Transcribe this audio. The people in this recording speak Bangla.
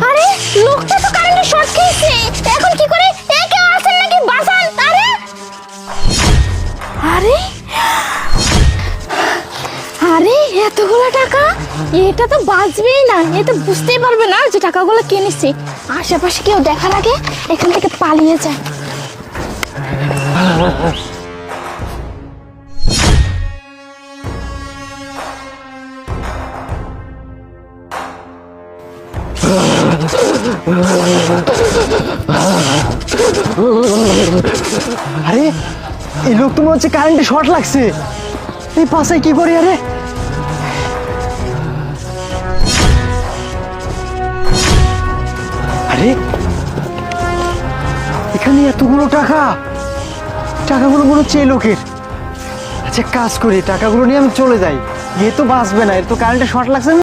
আরে লোকটা তো কারেন্টের শর্ট খেয়েছে, এখন কি করে? কেউ আছেন নাকি? বাঁচান! আরে আরে আরে এতগুলো টাকা, এটা তো বাঁচবেই না। এ তো বুঝতেই পারবে না যে টাকাগুলো কে নিচ্ছে। আশেপাশে কেউ দেখার আগে এখান থেকে পালিয়ে যায়। আরে এই লোক তো মনে হচ্ছে কারেন্টে শর্ট লাগছে। এই পাশে কি করি? আরে আরে এখানে এতগুলো টাকা, টাকাগুলো মনে হচ্ছে এই লোকের। আচ্ছা কাজ করি, টাকাগুলো নিয়ে আমি চলে যাই। এ তো বাঁচবে না, এর তো কারেন্টে শর্ট লাগছে।